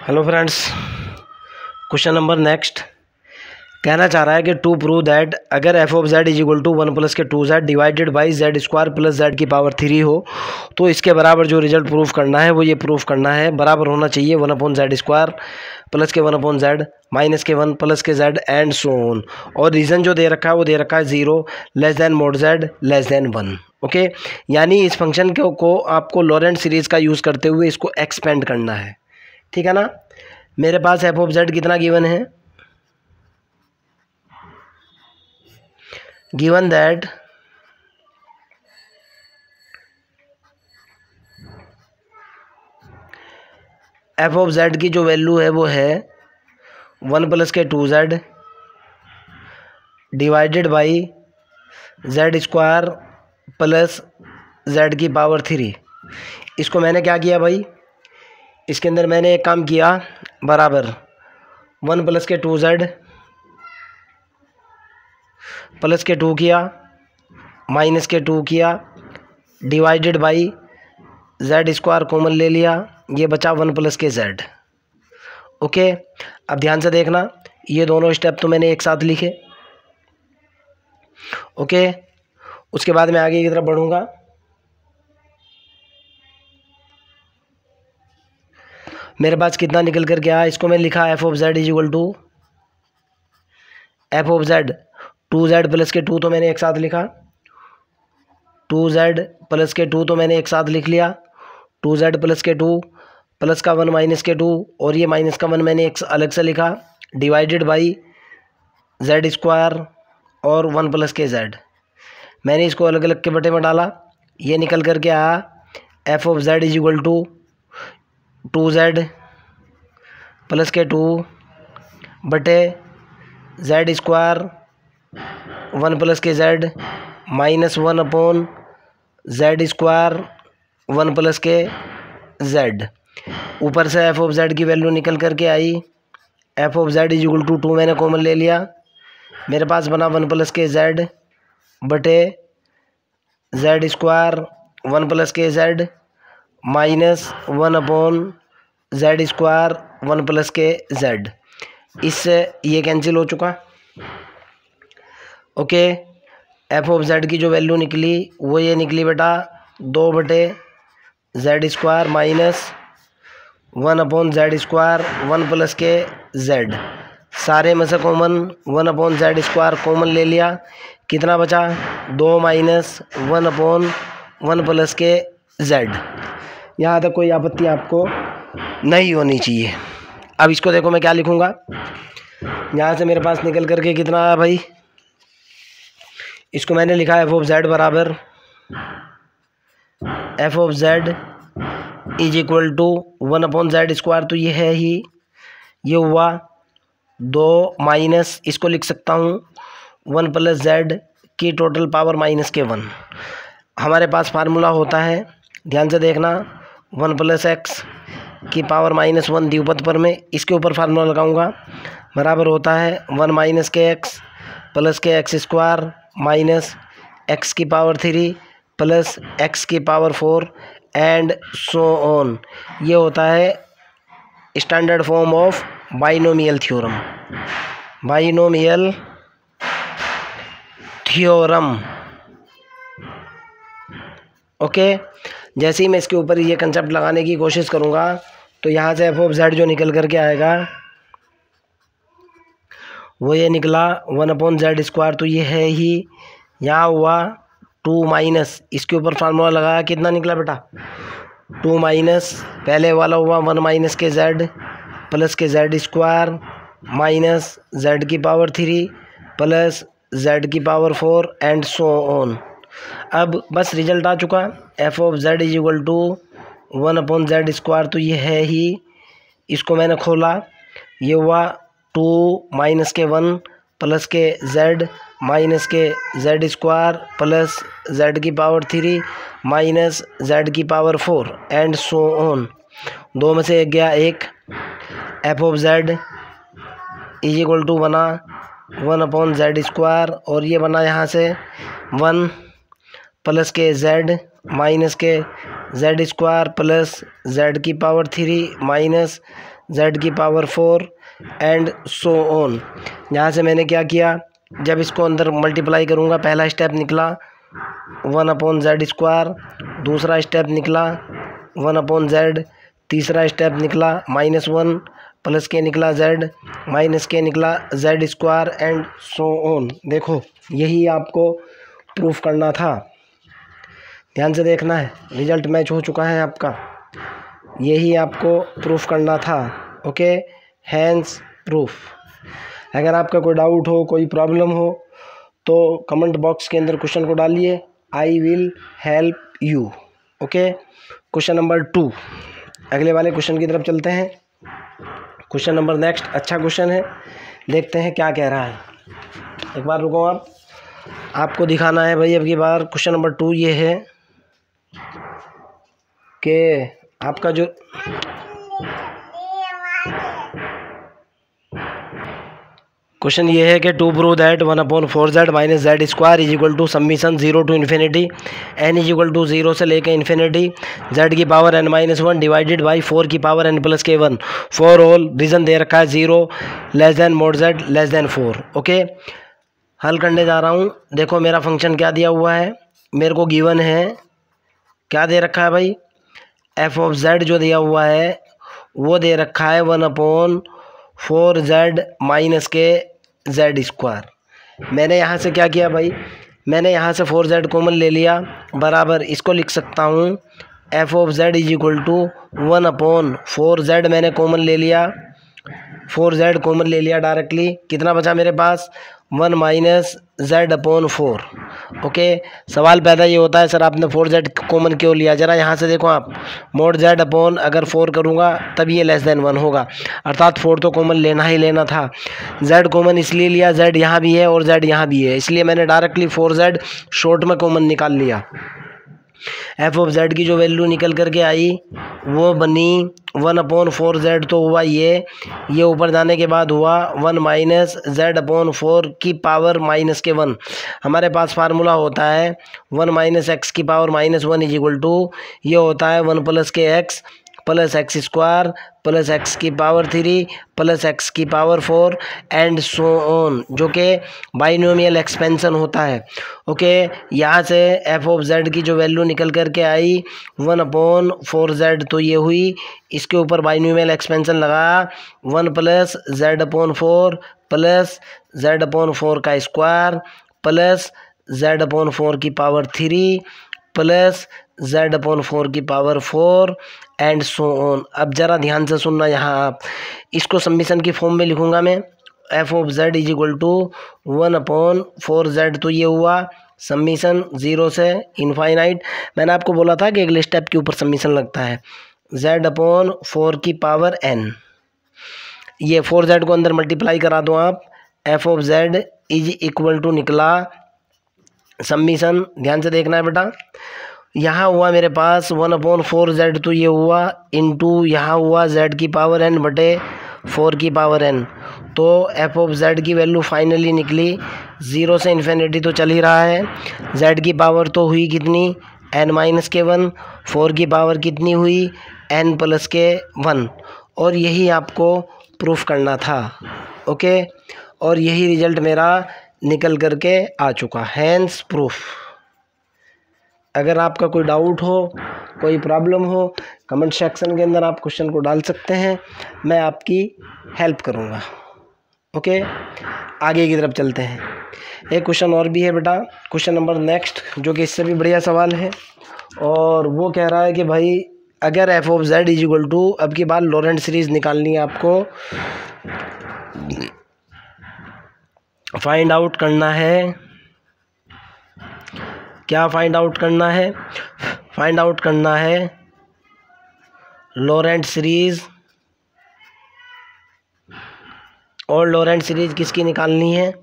Hello friends, question number next कहना चाह रहा है कि टू प्रूव दैट अगर F of Z is equal to 1 plus K 2 Z divided by Z square plus Z की power 3 हो तो इसके बराबर जो रिजल्ट प्रूफ करना है वो ये प्रूफ करना है बराबर होना चाहिए 1 अपॉन जेड स्क्वायर प्लस के 1 अपॉन जेड माइनस के 1 plus K Z and so on. और रीज़न जो दे रखा है वो दे रखा है 0 less than mode Z less than 1। Okay, यानी इस फंक्शन को आपको लॉरेंट सीरीज़ का यूज़ करते हुए इसको एक्सपेंड करना है। ठीक है ना। मेरे पास एफ ऑफ जेड कितना गिवन है, given that F of Z की जो वैल्यू है वो है 1 plus K 2 Z divided by Z square plus Z की पावर 3। इसको मैंने क्या किया भाई, इसके अंदर मैंने एक काम किया, बराबर 1 plus K 2 Z plus K 2 किया माइनस के 2 किया divided by Z square common ले लिया, ये बचा 1 प्लस के जेड। ओके, अब ध्यान से देखना, ये दोनों स्टेप तो मैंने एक साथ लिखे। ओके, उसके बाद मैं आगे की तरफ बढ़ूंगा। मेरे पास कितना निकल कर गया, इसको मैं लिखा F of Z is equal to F of Z 2 Z plus K 2 तो मैंने एक साथ लिखा, 2 जेड प्लस के 2 तो मैंने एक साथ लिख लिया, 2 जेड प्लस के 2 प्लस का 1 माइनस के 2 और ये माइनस का 1 मैंने एक अलग से लिखा, डिवाइडेड बाई जेड स्क्वायर और 1 प्लस के जेड। मैंने इसको अलग अलग के बटे में डाला, ये निकल कर के आया F of Z is equal to 2 Z plus K 2 बटे Z square 1 plus K Z minus 1 upon Z square 1 plus K Z. ऊपर से एफ ऑफ जेड की वैल्यू निकल करके आई, F of Z is equal to 2 मैंने common ले लिया, मेरे पास बना 1 प्लस के जेड बटे Z square 1 plus K Z minus 1 upon Z square 1 plus K Z. इससे ये कैंसिल हो चुका। ओके, एफ ऑफ जेड की जो वैल्यू निकली वो ये निकली बेटा 2 बटे Z square minus 1 upon Z square 1 plus K Z. सारे में से common 1 upon Z square common ले लिया, कितना बचा 2 minus 1 upon 1 plus K Z. यहाँ तक कोई आपत्ति आपको नहीं होनी चाहिए। अब इसको देखो मैं क्या लिखूँगा, यहाँ से मेरे पास निकल करके कितना आया भाई, इसको मैंने लिखा एफ ऑफ जेड बराबर F of Z is equal to 1 upon Z square, तो ये है ही, ये हुआ 2 माइनस इसको लिख सकता हूँ 1 प्लस जेड की टोटल पावर माइनस के 1। हमारे पास फार्मूला होता है, ध्यान से देखना, 1 प्लस एक्स की पावर माइनस 1 द्विपद पर में इसके ऊपर फार्मूला लगाऊंगा, बराबर होता है 1 माइनस के एक्स प्लस के एक्स स्क्वायर माइनस एक्स की पावर 3 प्लस एक्स की पावर 4 एंड सो ऑन। ये होता है standard form of binomial theorem, binomial theorem. Okay, जैसे ही मैं इसके ऊपर ये कंसेप्ट लगाने की कोशिश करूँगा तो यहाँ से एफ ऑफ जेड जो निकल करके आएगा वो ये निकला 1 अपॉन जेड स्क्वायर, तो ये है ही, यहाँ हुआ 2 माइनस इसके ऊपर फार्मूला लगाया, कितना निकला बेटा 2 माइनस पहले वाला हुआ 1 minus K Z plus K Z square minus Z की पावर 3 प्लस जेड की पावर 4 एंड सो ऑन। अब बस रिजल्ट आ चुका, F of Z is equal to 1 upon Z square, तो ये है ही, इसको मैंने खोला, ये हुआ 2 माइनस के 1 plus K Z minus K Z square plus Z की पावर 3 माइनस जेड की पावर 4 एंड सो ऑन। 2 में से एक गया 1, F of Z is equal to बना 1 अपॉन जेड स्क्वायर और ये बना यहाँ से 1 plus K Z minus K Z square plus Z की पावर 3 माइनस जेड की पावर 4 एंड सो ऑन। यहाँ से मैंने क्या किया, जब इसको अंदर मल्टीप्लाई करूँगा, पहला स्टेप निकला 1/z², दूसरा स्टेप निकला 1/z, तीसरा स्टेप निकला -1 प्लस के निकला z माइनस के निकला z² एंड सो ऑन। देखो यही आपको प्रूफ करना था, ध्यान से देखना है, रिजल्ट मैच हो चुका है आपका, यही आपको प्रूफ करना था। Okay, hence proof. अगर आपका कोई डाउट हो, कोई प्रॉब्लम हो तो कमेंट बॉक्स के अंदर क्वेश्चन को डालिए, I will help you. Okay, question number 2, अगले वाले क्वेश्चन की तरफ चलते हैं। क्वेश्चन नंबर नेक्स्ट अच्छा क्वेश्चन है, देखते हैं क्या कह रहा है। एक बार रुको, आपको दिखाना है भाई। अब की बार क्वेश्चन नंबर 2 ये है कि आपका जो क्वेश्चन ये है कि to prove that 1/4z minus z² is equal to summation 0 to infinity n is equal to 0 से लेकर इन्फिनिटी z की पावर n-1 डिवाइडेड बाई 4 की power n+k1 for all. Reason दे रखा है 0 less than mod z less than 4। Okay, हल करने जा रहा हूँ। देखो मेरा फंक्शन क्या दिया हुआ है, मेरे को गिवन है, क्या दे रखा है भाई, f(z) जो दिया हुआ है वो दे रखा है 1/4z माइनस के z²। मैंने यहाँ से क्या किया भाई, मैंने यहाँ से 4z कॉमन ले लिया, बराबर इसको लिख सकता हूँ f(z) is equal to 1/4z मैंने कॉमन ले लिया, 4z कॉमन ले लिया डायरेक्टली। कितना बचा मेरे पास, 1 माइनस z/4। ओके, सवाल पैदा ये होता है सर आपने 4z कॉमन क्यों लिया। ज़रा यहाँ से देखो आप, mod z/ अगर 4 करूँगा तब ये लेस देन 1 होगा, अर्थात 4 तो कॉमन लेना ही लेना था। z कॉमन इसलिए लिया, z यहाँ भी है और z यहाँ भी है, इसलिए मैंने डायरेक्टली 4z शॉर्ट में कॉमन निकाल लिया। f(z) की जो वैल्यू निकल करके आई वो बनी 1/4z, तो हुआ ये ऊपर जाने के बाद हुआ 1 माइनस z/4 की पावर -1। हमारे पास फार्मूला होता है 1 माइनस x की पावर -1 इज इक्वल टू, ये होता है 1 प्लस के x plus x² plus x की पावर 3 प्लस x की पावर 4 एंड सो ऑन, जो कि बाइनोमियल एक्सपेंशन होता है। ओके, यहाँ से f(z) की जो वैल्यू निकल करके आई 1/4z, तो ये हुई, इसके ऊपर बाइनोमियल एक्सपेंशन लगा 1 प्लस z/4 प्लस z/4 का स्क्वायर प्लस z/4 की पावर 3 प्लस z/4 की पावर 4 एंड सो ऑन। अब ज़रा ध्यान से सुनना, यहाँ आप इसको समीशन की फॉर्म में लिखूँगा मैं, f(z) is equal to 1/4z, तो ये हुआ समीशन 0 से इनफाइनाइट। मैंने आपको बोला था कि अगले स्टेप के ऊपर समीशन लगता है, z/4 की पावर n। ये 4z को अंदर मल्टीप्लाई करा दो आप, f(z) इज इक्वल टू निकला समीशन, ध्यान से देखना है बेटा, यहाँ हुआ मेरे पास 1/4z, तो ये हुआ इंटू यहाँ हुआ z की पावर n बटे 4 की पावर n, तो f(z) की वैल्यू फाइनली निकली 0 से इन्फिनिटी तो चल ही रहा है, z की पावर तो हुई कितनी n-1, 4 की पावर कितनी हुई n+1, और यही आपको प्रूफ करना था। ओके, और यही रिजल्ट मेरा निकल करके आ चुका, हैंस प्रूफ। अगर आपका कोई डाउट हो, कोई प्रॉब्लम हो, कमेंट सेक्शन के अंदर आप क्वेश्चन को डाल सकते हैं, मैं आपकी हेल्प करूँगा। ओके, आगे की तरफ चलते हैं। एक क्वेश्चन और भी है बेटा, क्वेश्चन नंबर नेक्स्ट, जो कि इससे भी बढ़िया सवाल है, और वो कह रहा है कि भाई अगर f(z) इज इक्वल टू, अब की बार लॉरेंट सीरीज़ निकालनी है आपको, फाइंड आउट करना है। क्या फाइंड आउट करना है, फाइंड आउट करना है लॉरेंट सीरीज़, और लॉरेंट सीरीज़ किसकी निकालनी है,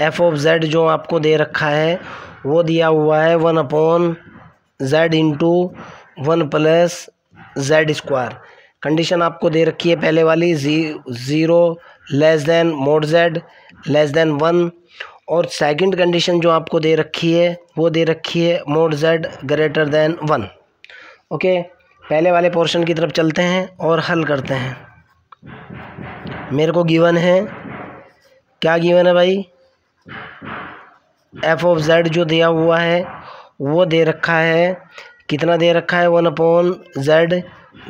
f(z) जो आपको दे रखा है वो दिया हुआ है 1/z into 1 plus z²। Condition आपको दे रखी है पहले वाली 0 less than mod z less than 1, और सेकंड कंडीशन जो आपको दे रखी है वो दे रखी है mod z greater than 1। Okay, पहले वाले पोर्शन की तरफ चलते हैं और हल करते हैं। मेरे को गिवन है, क्या गिवन है भाई, एफ ऑफ जेड जो दिया हुआ है वो दे रखा है, कितना दे रखा है, 1/z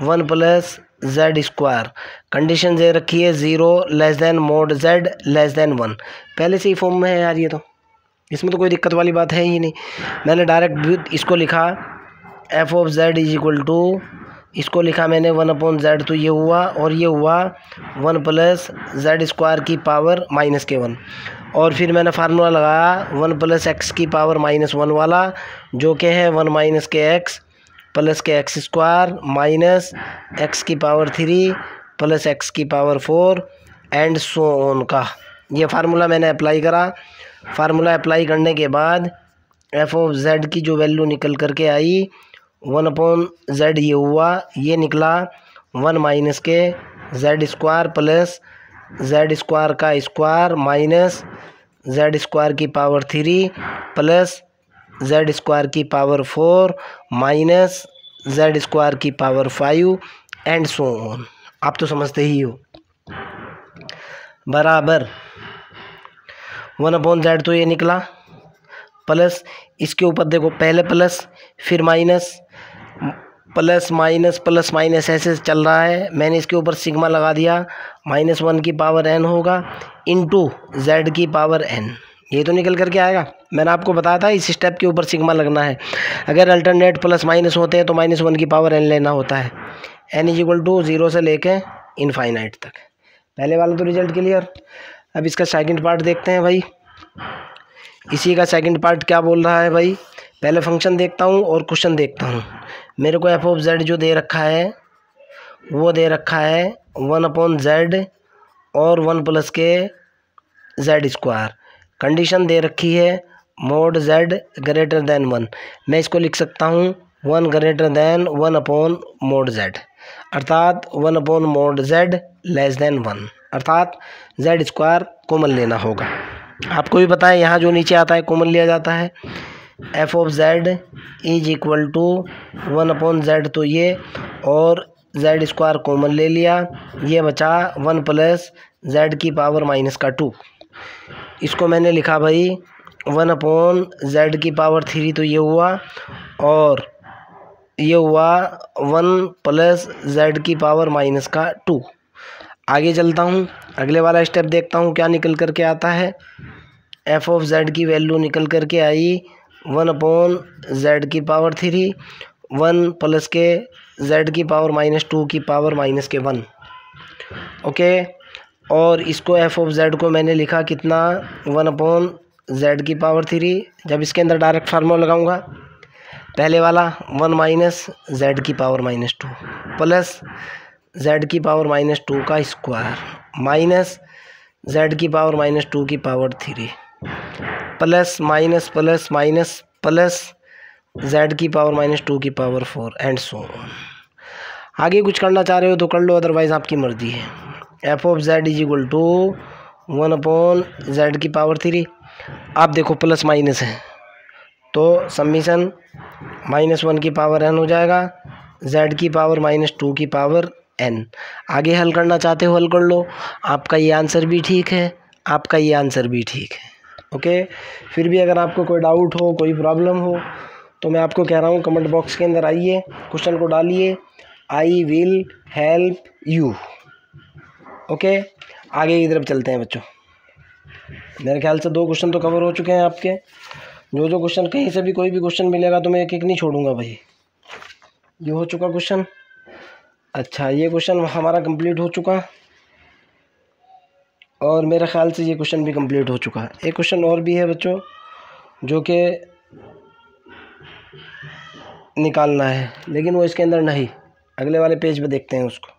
1 plus Z square. Condition दे रखी है 0 less than mod z less than 1। पहले से ही फॉर्म में है यार ये तो, इसमें तो कोई दिक्कत वाली बात है ही नहीं। मैंने डायरेक्ट इसको लिखा F of Z is equal to, इसको लिखा मैंने 1/z, तो ये हुआ, और ये हुआ 1 प्लस जेड स्क्वायर की पावर -1। और फिर मैंने फार्मूला लगाया 1 प्लस एक्स की पावर -1 वाला, जो कि है 1 माइनस के एक्स प्लस के एक्स स्क्वायर माइनस एक्स की पावर 3 प्लस एक्स की पावर 4 एंड सो ऑन का। ये फार्मूला मैंने अप्लाई करा। फार्मूला अप्लाई करने के बाद एफ ऑफ जेड की जो वैल्यू निकल करके आई 1/z ये हुआ, ये निकला 1 minus K Z square plus Z square का स्क्वायर माइनस जेड स्क्वायर की पावर 3 प्लस जेड स्क्वायर की पावर 4 माइनस जेड स्क्वायर की पावर 5 एंड सो ऑन। आप तो समझते ही हो। बराबर 1/z तो ये निकला, प्लस इसके ऊपर देखो पहले प्लस फिर minus, plus minus plus minus ऐसे चल रहा है। मैंने इसके ऊपर सिग्मा लगा दिया, -1 की पावर n होगा इंटू z की पावर n, ये तो निकल करके आएगा। मैंने आपको बताया था इस स्टेप के ऊपर सिग्मा लगना है। अगर अल्टरनेट प्लस माइनस होते हैं तो -1 की पावर n लेना होता है। n इज इक्वल टू 0 से लेके इनफाइनाइट तक। पहले वाला तो रिजल्ट क्लियर। अब इसका सेकंड पार्ट देखते हैं भाई। इसी का सेकंड पार्ट क्या बोल रहा है भाई, पहले फंक्शन देखता हूँ और क्वेश्चन देखता हूँ। मेरे को एफ ऑफ जेड जो दे रखा है वो दे रखा है 1/z और 1 plus K Z square. Condition दे रखी है मोड z ग्रेटर देन 1। मैं इसको लिख सकता हूँ 1 ग्रेटर देन 1 मोड z, अर्थात 1 मोड z लेस देन 1, अर्थात जेड स्क्वायर कॉमन लेना होगा। आपको भी पता है यहाँ जो नीचे आता है कॉमन लिया जाता है। F of Z is equal to 1/z, तो ये और जेड स्क्वायर कॉमन ले लिया, ये बचा 1 प्लस जेड की पावर -2। इसको मैंने लिखा भाई 1/z की पावर 3, तो ये हुआ, और ये हुआ 1 प्लस जेड की पावर -2। आगे चलता हूँ, अगले वाला स्टेप देखता हूँ क्या निकल करके आता है। एफ ऑफ जेड की वैल्यू निकल करके आई 1/z की पावर 3, 1 प्लस के जेड की पावर -2 की पावर -1, ओके। और इसको एफ ऑफ जेड को मैंने लिखा कितना, 1/z की पावर 3। जब इसके अंदर डायरेक्ट फार्मूला लगाऊंगा, पहले वाला 1 माइनस जेड की पावर -2 प्लस जेड की पावर -2 का स्क्वायर माइनस जेड की पावर -2 की power 3 plus minus plus minus plus Z की पावर -2 की पावर 4 एंड सो ऑन। आगे कुछ करना चाह रहे हो तो कर लो, अदरवाइज आपकी मर्जी है। F of Z is equal to 1/z की पावर 3। आप देखो प्लस माइनस है तो समीशन -1 की पावर n हो जाएगा, z की पावर -2 की पावर n। आगे हल करना चाहते हो हल कर लो। आपका ये आंसर भी ठीक है, आपका ये आंसर भी ठीक है, ओके। फिर भी अगर आपको कोई डाउट हो, कोई प्रॉब्लम हो, तो मैं आपको कह रहा हूँ कमेंट बॉक्स के अंदर आइए, क्वेश्चन को डालिए, I will help you, okay. आगे की तरफ चलते हैं बच्चों। मेरे ख्याल से 2 क्वेश्चन तो कवर हो चुके हैं आपके। जो क्वेश्चन कहीं से भी कोई भी क्वेश्चन मिलेगा तो मैं एक नहीं छोड़ूंगा भाई। ये हो चुका क्वेश्चन, अच्छा ये क्वेश्चन हमारा कंप्लीट हो चुका, और मेरे ख्याल से ये क्वेश्चन भी कंप्लीट हो चुका है। एक क्वेश्चन और भी है बच्चों जो कि निकालना है, लेकिन वो इसके अंदर नहीं, अगले वाले पेज पे देखते हैं उसको।